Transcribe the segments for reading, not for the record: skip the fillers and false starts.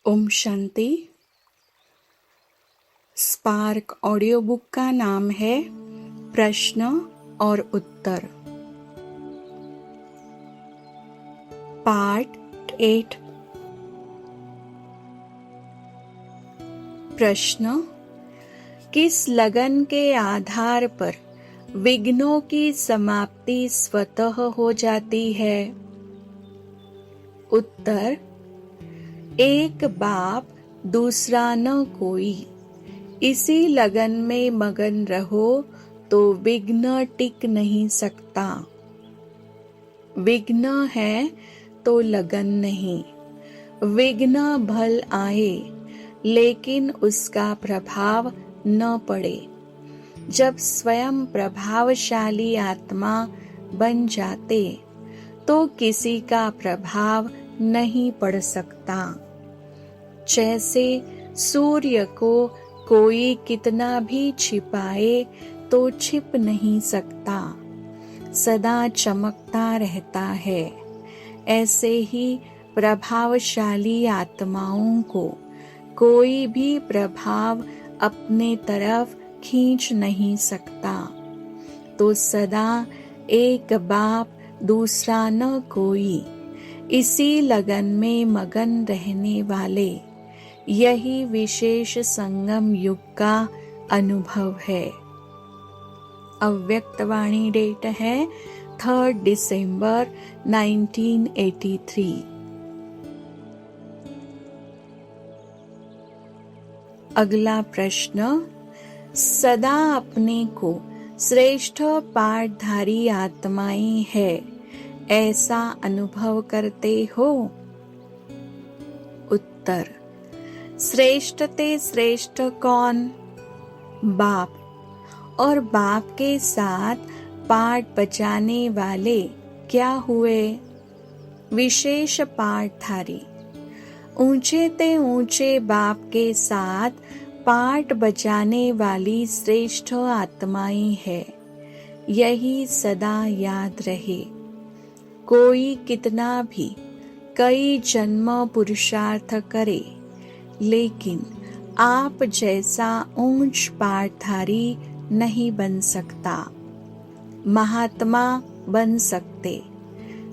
Om Shanti. Spark audio book का नाम है प्रश्न और उत्तर, पार्ट 8। प्रश्न: किस लगन के आधार पर विघ्नों की समाप्ति स्वतः हो जाती है? उत्तर: एक बाप दूसरा न कोई। इसी लगन में मगन रहो तो विघ्न टिक नहीं सकता। विघ्न है तो लगन नहीं। विघ्न भल आए लेकिन उसका प्रभाव न पड़े। जब स्वयं प्रभावशाली आत्मा बन जाते तो किसी का प्रभाव नहीं पड़ सकता। जैसे सूर्य को कोई कितना भी छिपाए तो छिप नहीं सकता, सदा चमकता रहता है। ऐसे ही प्रभावशाली आत्माओं को कोई भी प्रभाव अपने तरफ खींच नहीं सकता। तो सदा एक बाप दूसरा न कोई, इसी लगन में मगन रहने वाले, यही विशेष संगम युग का अनुभव है। अव्यक्त वाणी डेट है 3 दिसंबर 1983। अगला प्रश्न: सदा अपने को श्रेष्ठ पाठधारी आत्माएं है ऐसा अनुभव करते हो? उत्तर: श्रेष्ठ ते श्रेष्ठ कौन? बाप। और बाप के साथ पाठ बजाने वाले क्या हुए? विशेष पाठधारी। ऊंचे ते ऊंचे बाप के साथ पाठ बजाने वाली श्रेष्ठ आत्माएं है। यही सदा याद रहे। कोई कितना भी कई जन्म पुरुषार्थ करे, लेकिन आप जैसा ऊंच पाठधारी नहीं बन सकता। महात्मा बन सकते,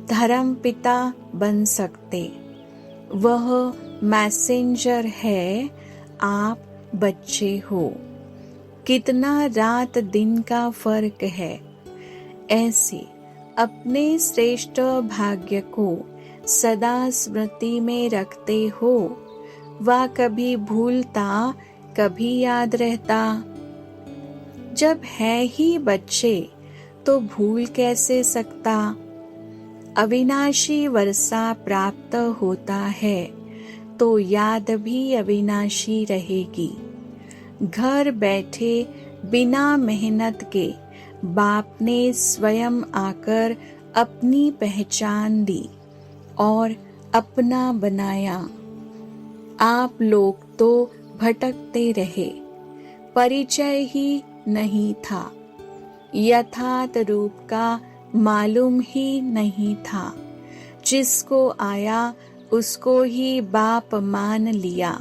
धर्म पिता बन सकते, वह मैसेंजर है, आप बच्चे हो। कितना रात दिन का फर्क है। ऐसे अपने श्रेष्ठ भाग्य को सदा स्मृति में रखते हो। वह कभी भूलता, कभी याद रहता। जब है ही बच्चे तो भूल कैसे सकता? अविनाशी वर्षा प्राप्त होता है तो याद भी अविनाशी रहेगी। घर बैठे बिना मेहनत के बाप ने स्वयं आकर अपनी पहचान दी और अपना बनाया। आप लोग तो भटकते रहे, परिचय ही नहीं था, यथार्थ रूप का मालूम ही नहीं था। जिसको आया उसको ही बाप मान लिया।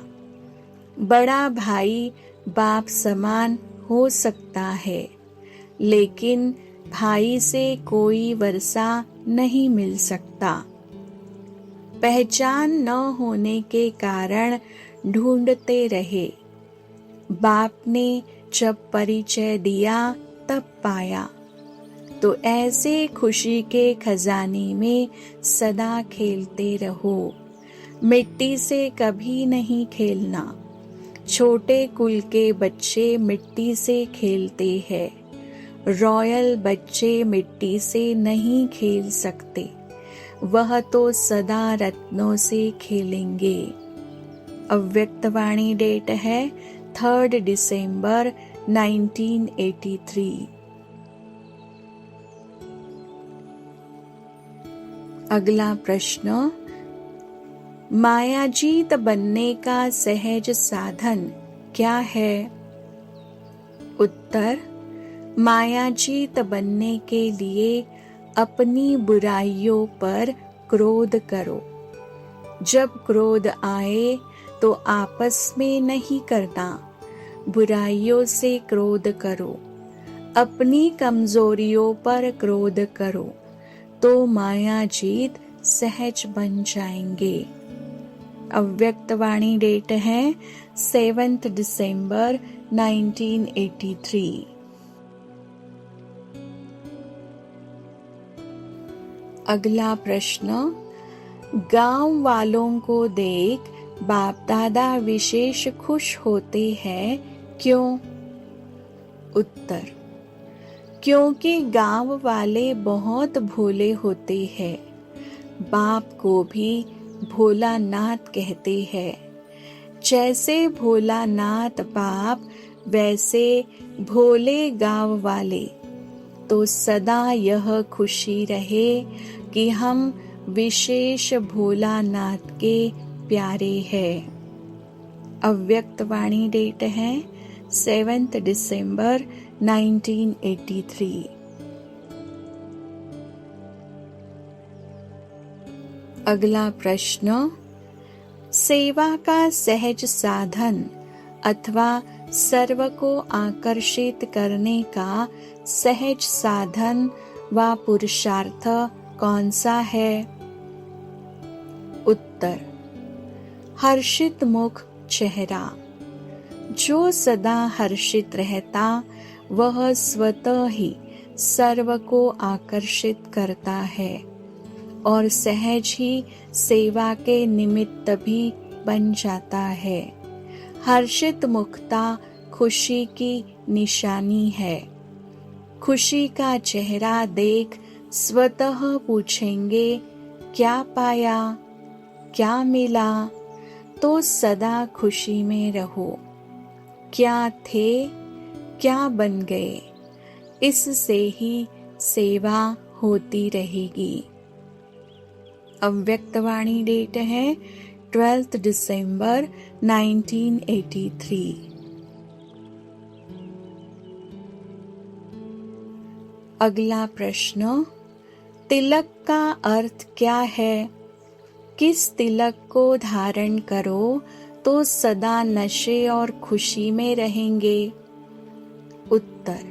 बड़ा भाई बाप समान हो सकता है, लेकिन भाई से कोई वर्षा नहीं मिल सकता। पहचान न होने के कारण ढूंढते रहे। बाप ने जब परिचय दिया तब पाया। तो ऐसे खुशी के खजाने में सदा खेलते रहो। मिट्टी से कभी नहीं खेलना। छोटे कुल के बच्चे मिट्टी से खेलते हैं। रॉयल बच्चे मिट्टी से नहीं खेल सकते। वह तो सदा रत्नों से खेलेंगे। अव्यक्त वाणी डेट है 3 दिसंबर 1983। अगला प्रश्न: मायाजीत बनने का सहज साधन क्या है? उत्तर: मायाजीत बनने के लिए अपनी बुराइयों पर क्रोध करो। जब क्रोध आए तो आपस में नहीं करना, बुराइयों से क्रोध करो, अपनी कमजोरियों पर क्रोध करो, तो माया जीत सहज बन जाएंगे। अव्यक्त वाणी डेट है 7 दिसंबर 1983। अगला प्रश्न, गांव वालों को देख बाप दादा विशेष खुश होते हैं, क्यों? उत्तर, क्योंकि गांव वाले बहुत भोले होते हैं। बाप को भी भोलानाथ कहते हैं। जैसे भोलानाथ बाप, वैसे भोले गांव वाले। तो सदा यह खुशी रहे कि हम विशेष भोलानाथ के प्यारे हैं। अव्यक्त वाणी डेट है 7 दिसंबर 1983। अगला प्रश्न, सेवा का सहज साधन अथवा सर्व को आकर्षित करने का सहज साधन व पुरुषार्थ कौन सा है? उत्तर, हर्षित मुख चेहरा। जो सदा हर्षित रहता वह स्वतः ही सर्व को आकर्षित करता है और सहज ही सेवा के निमित्त भी बन जाता है। हर्षित मुखता खुशी की निशानी है। खुशी का चेहरा देख स्वतः पूछेंगे, क्या पाया, क्या मिला? तो सदा खुशी में रहो। क्या थे, क्या बन गए, इससे ही सेवा होती रहेगी। अव्यक्त वाणी डेट है 12 दिसंबर 1983। अगला प्रश्न, तिलक का अर्थ क्या है? किस तिलक को धारण करो तो सदा नशे और खुशी में रहेंगे? उत्तर,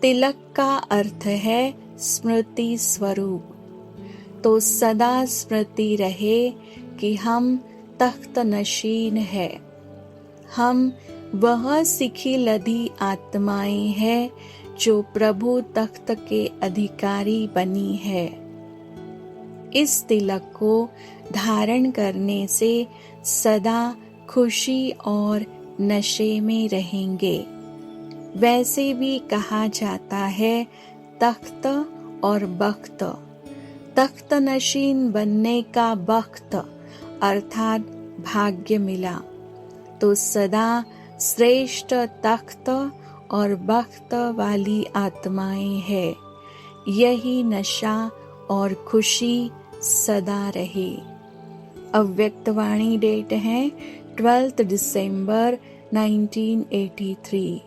तिलक का अर्थ है स्मृति स्वरूप। तो सदा स्मृति रहे कि हम तख्त नशीन है। हम वह सिखी लधी आत्माएं हैं जो प्रभु तख्त के अधिकारी बनी है। इस तिलक को धारण करने से सदा खुशी और नशे में रहेंगे। वैसे भी कहा जाता है तख्त और बख्त। तख्त नशीन बनने का बख्त अर्थात भाग्य मिला तो सदा श्रेष्ठ तख्त और बख्त वाली आत्माएं है। यही नशा और खुशी सदा रहे। अव्यक्त वाणी डेट है 12 दिसंबर 1983।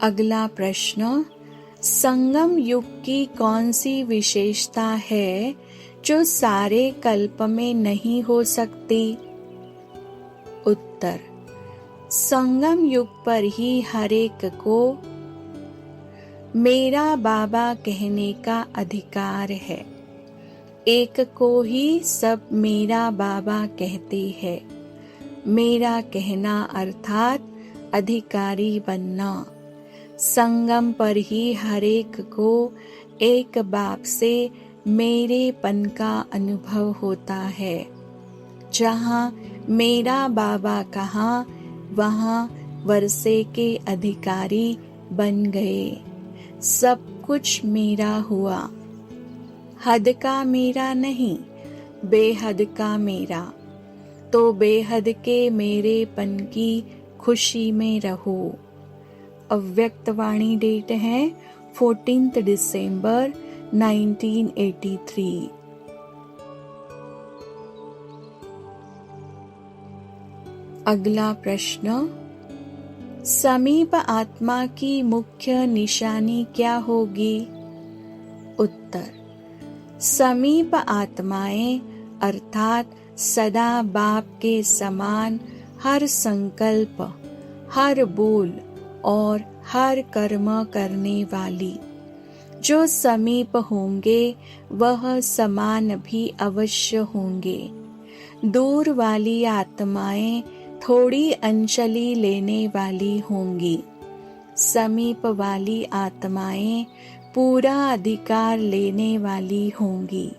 अगला प्रश्न, संगम युग की कौन सी विशेषता है जो सारे कल्प में नहीं हो सकती? उत्तर, संगम युग पर ही हर एक को मेरा बाबा कहने का अधिकार है। एक को ही सब मेरा बाबा कहते हैं। मेरा कहना अर्थात अधिकारी बनना। संगम पर ही हर एक को एक बाप से मेरेपन का अनुभव होता है। जहाँ मेरा बाबा कहा वहाँ वर्षे के अधिकारी बन गए। सब कुछ मेरा हुआ। हद का मेरा नहीं, बेहद का मेरा। तो बेहद के मेरेपन की खुशी में रहो। अव्यक्त वाणी डेट है 14 दिसंबर 1983। अगला प्रश्न, समीप आत्मा की मुख्य निशानी क्या होगी? उत्तर, समीप आत्माएं अर्थात सदा बाप के समान हर संकल्प, हर बोल और हर कर्म करने वाली, जो समीप होंगे वह समान भी अवश्य होंगे। दूर वाली आत्माएं थोड़ी अंजलि लेने वाली होंगी, समीप वाली आत्माएं पूरा अधिकार लेने वाली होंगी।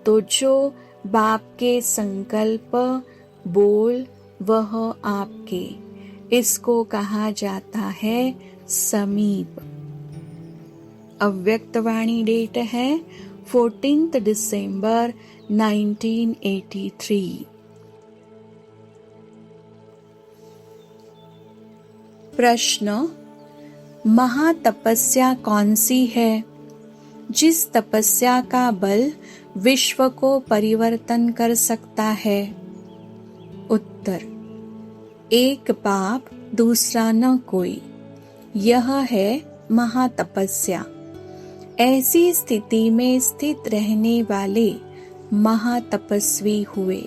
तो जो बाप के संकल्प, बोल वह आपके, इसको कहा जाता है समीप। अव्यक्त वाणी डेट है 14 दिसंबर 1983। प्रश्न, महातपस्या कौन सी है जिस तपस्या का बल विश्व को परिवर्तन कर सकता है? उत्तर, एक बाप दूसरा न कोई, यह है महातपस्या। ऐसी स्थिति में स्थित रहने वाले महातपस्वी हुए।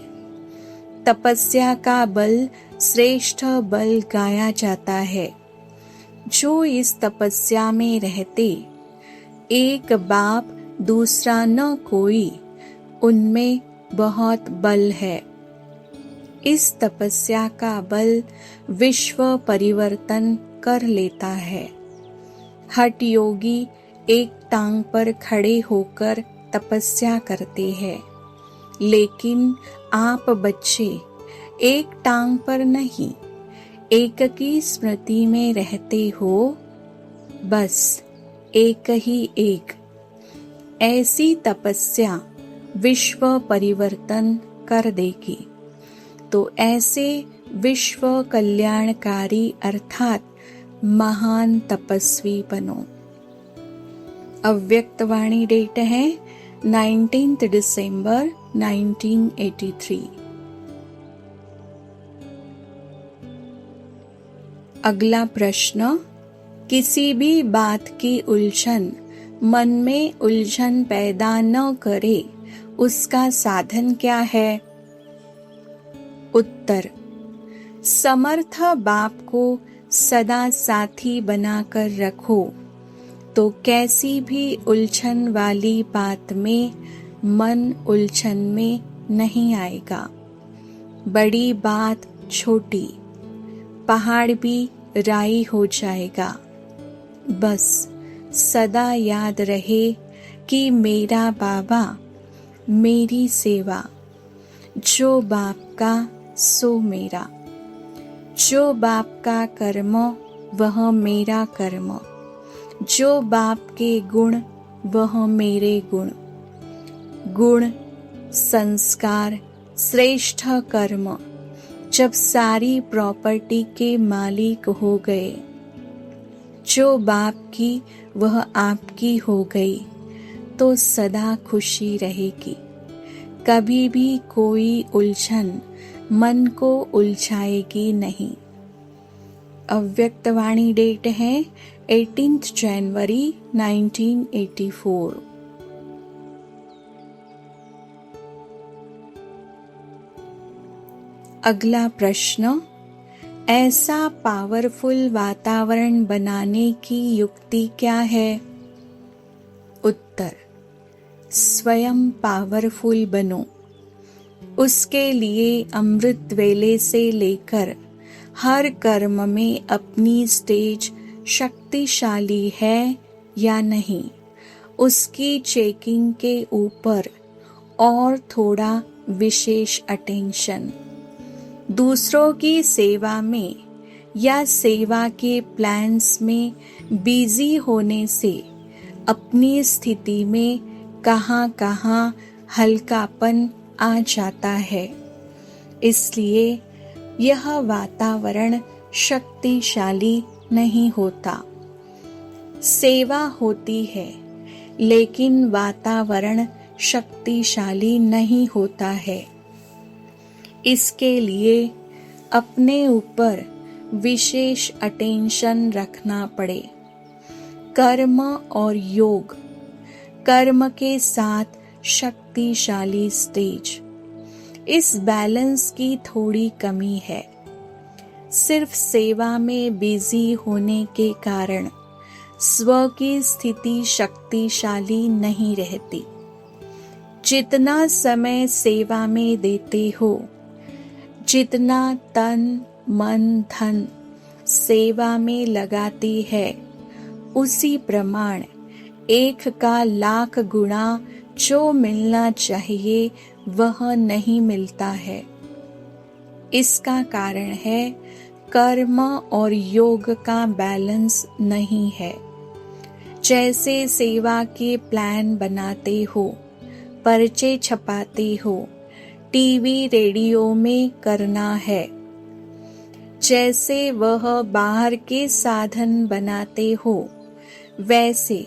तपस्या का बल श्रेष्ठ बल गाया जाता है। जो इस तपस्या में रहते, एक बाप दूसरा न कोई, उनमें बहुत बल है। इस तपस्या का बल विश्व परिवर्तन कर लेता है। हठ योगी एक टांग पर खड़े होकर तपस्या करते हैं, लेकिन आप बच्चे एक टांग पर नहीं, एक की स्मृति में रहते हो, बस एक ही एक। ऐसी तपस्या विश्व परिवर्तन कर देगी। तो ऐसे विश्व कल्याणकारी अर्थात महान तपस्वी बनो। अव्यक्त वाणी डेट है 19 दिसंबर 1983। अगला प्रश्न, किसी भी बात की उलझन मन में उलझन पैदा न करे, उसका साधन क्या है? उत्तर, समर्थ बाप को सदा साथी बनाकर रखो, तो कैसी भी उलझन वाली बात में मन उलझन में नहीं आएगा। बड़ी बात छोटी, पहाड़ भी राई हो जाएगा। बस सदा याद रहे कि मेरा बाबा, मेरी सेवा, जो बाप का सो मेरा, जो बाप का कर्म वह मेरा कर्म, जो बाप के गुण वह मेरे गुण। गुण, संस्कार, श्रेष्ठ कर्म जब सारी प्रॉपर्टी के मालिक हो गए, जो बाप की वह आपकी हो गई, तो सदा खुशी रहेगी। कभी भी कोई उलझन मन को उलझाएगी नहीं। अव्यक्त वाणी डेट है 18 जनवरी 1984। अगला प्रश्न, ऐसा पावरफुल वातावरण बनाने की युक्ति क्या है? उत्तर, स्वयं पावरफुल बनो। उसके लिए अमृत वेले से लेकर हर कर्म में अपनी स्टेज शक्तिशाली है या नहीं, उसकी चेकिंग के ऊपर और थोड़ा विशेष अटेंशन। दूसरों की सेवा में या सेवा के प्लान्स में बिजी होने से अपनी स्थिति में कहाँ-कहाँ हल्कापन आ जाता है। इसलिए यह वातावरण शक्तिशाली नहीं होता। सेवा होती है, लेकिन वातावरण शक्तिशाली नहीं होता है। इसके लिए अपने ऊपर विशेष अटेंशन रखना पड़े। कर्म और योग, कर्म के साथ शक्तिशाली स्टेज। इस बैलेंस की थोड़ी कमी है। सिर्फ सेवा में बिजी होने के कारण स्व की स्थिति शक्तिशाली नहीं रहती। जितना समय सेवा में देते हो, जितना तन मन धन सेवा में लगाती है, उसी प्रमाण 1 का लाख गुना जो मिलना चाहिए वह नहीं मिलता है। इसका कारण है कर्म और योग का बैलेंस नहीं है। जैसे सेवा के प्लान बनाते हो, पर्चे छपाते हो, टीवी रेडियो में करना है, जैसे वह बाहर के साधन बनाते हो, वैसे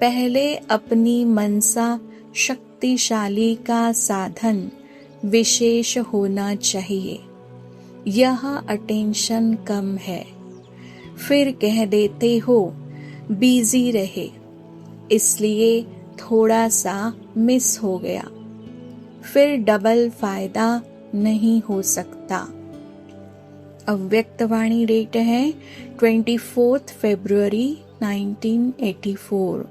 पहले अपनी मनसा शक्तिशाली का साधन विशेष होना चाहिए। यह अटेंशन कम है। फिर कह देते हो बिजी रहे, इसलिए थोड़ा सा मिस हो गया। फिर डबल फायदा नहीं हो सकता। अव्यक्त वाणी डेट है 24 फरवरी 1984।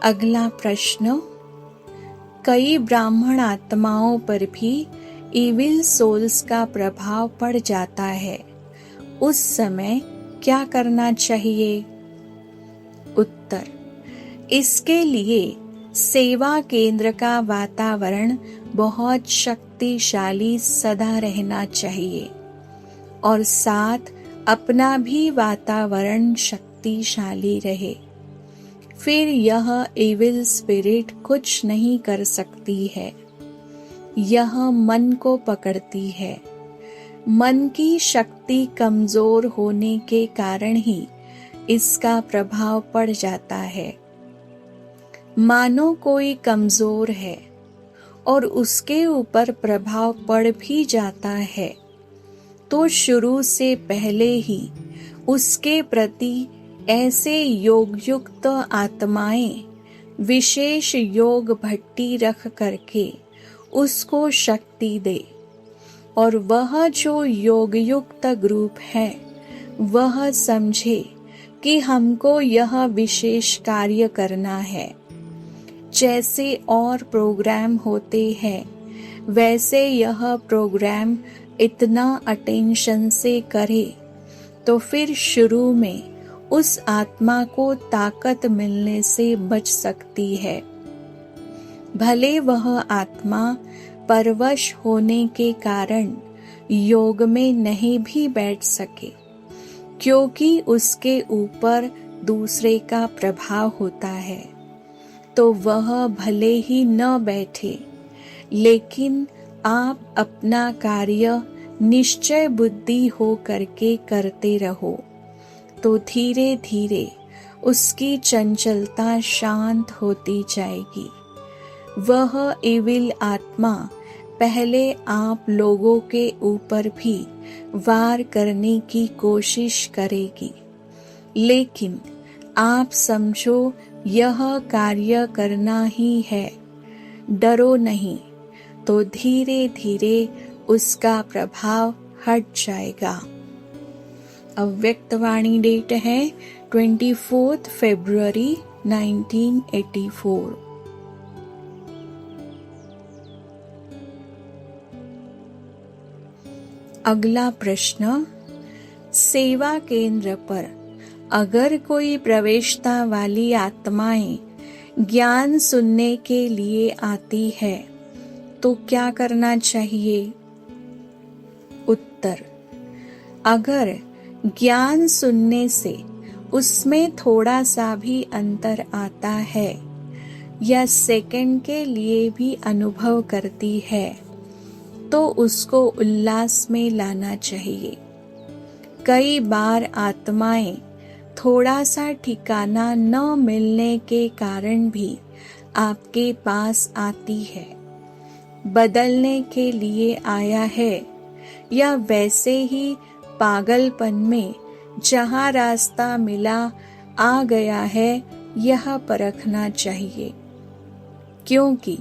अगला प्रश्न, कई ब्राह्मण आत्माओं पर भी इविल सोल्स का प्रभाव पड़ जाता है, उस समय क्या करना चाहिए? उत्तर, इसके लिए सेवा केंद्र का वातावरण बहुत शक्तिशाली सदा रहना चाहिए और साथ अपना भी वातावरण शक्तिशाली रहे। फिर यह इविल स्पिरिट कुछ नहीं कर सकती है। यह मन को पकड़ती है। मन की शक्ति कमजोर होने के कारण ही इसका प्रभाव पड़ जाता है। मानो कोई कमजोर है और उसके ऊपर प्रभाव पड़ भी जाता है, तो शुरू से पहले ही उसके प्रति ऐसे योगयुक्त आत्माएं विशेष योग भट्टी रख करके उसको शक्ति दे, और वह जो योगयुक्त ग्रुप है वह समझे कि हमको यह विशेष कार्य करना है। जैसे और प्रोग्राम होते हैं, वैसे यह प्रोग्राम इतना अटेंशन से करे, तो फिर शुरू में उस आत्मा को ताकत मिलने से बच सकती है। भले वह आत्मा परवश होने के कारण योग में नहीं भी बैठ सके, क्योंकि उसके ऊपर दूसरे का प्रभाव होता है, तो वह भले ही न बैठे, लेकिन आप अपना कार्य निश्चय बुद्धि हो करके करते रहो, तो धीरे धीरे उसकी चंचलता शांत होती जाएगी। वह इविल आत्मा पहले आप लोगों के ऊपर भी वार करने की कोशिश करेगी, लेकिन आप समझो यह कार्य करना ही है, डरो नहीं, तो धीरे धीरे उसका प्रभाव हट जाएगा। अव्यक्त वाणी डेट है 24 फरवरी 1984। अगला प्रश्न, सेवा केंद्र पर अगर कोई प्रवेशता वाली आत्माएं ज्ञान सुनने के लिए आती है, तो क्या करना चाहिए? उत्तर, अगर ज्ञान सुनने से उसमें थोड़ा सा भी अंतर आता है या सेकंड के लिए भी अनुभव करती है, तो उसको उल्लास में लाना चाहिए। कई बार आत्माएं थोड़ा सा ठिकाना न मिलने के कारण भी आपके पास आती है, बदलने के लिए आया है, या वैसे ही पागलपन में जहाँ रास्ता मिला आ गया है यह परखना चाहिए, क्योंकि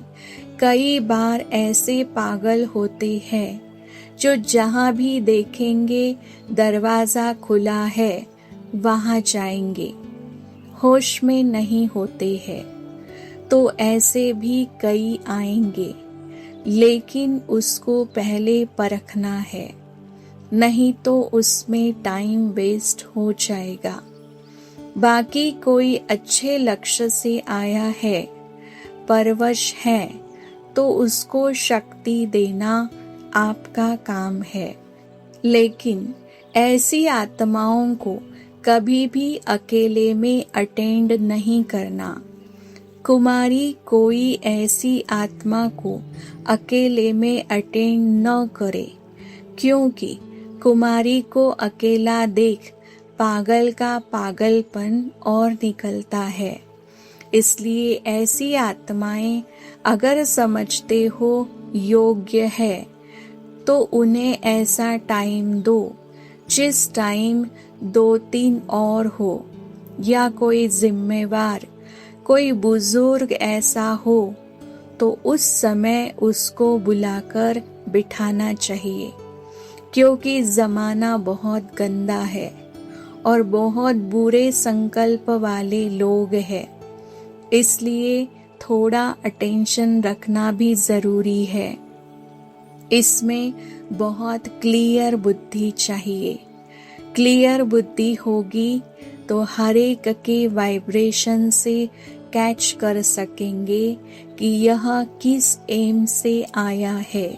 कई बार ऐसे पागल होते हैं जो जहाँ भी देखेंगे दरवाजा खुला है वहाँ जाएंगे, होश में नहीं होते हैं। तो ऐसे भी कई आएंगे, लेकिन उसको पहले परखना है, नहीं तो उसमें टाइम वेस्ट हो जाएगा। बाकी कोई अच्छे लक्ष्य से आया है, परवश है, तो उसको शक्ति देना आपका काम है। लेकिन ऐसी आत्माओं को कभी भी अकेले में अटेंड नहीं करना। कुमारी कोई ऐसी आत्मा को अकेले में अटेंड न करे, क्योंकि कुमारी को अकेला देख पागल का पागलपन और निकलता है। इसलिए ऐसी आत्माएं अगर समझते हो योग्य है तो उन्हें ऐसा टाइम दो जिस टाइम 2-3 और हो, या कोई जिम्मेवार कोई बुजुर्ग ऐसा हो तो उस समय उसको बुलाकर बिठाना चाहिए, क्योंकि जमाना बहुत गंदा है और बहुत बुरे संकल्प वाले लोग हैं। इसलिए थोड़ा अटेंशन रखना भी जरूरी है। इसमें बहुत क्लियर बुद्धि चाहिए। क्लियर बुद्धि होगी तो हर एक के वाइब्रेशन से कैच कर सकेंगे कि यह किस एम से आया है।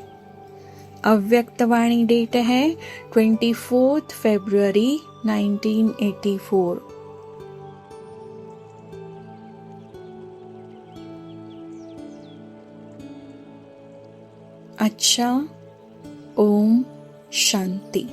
अव्यक्तवाणी डेट है 24 फरवरी 1984। अच्छा, ओम शांति।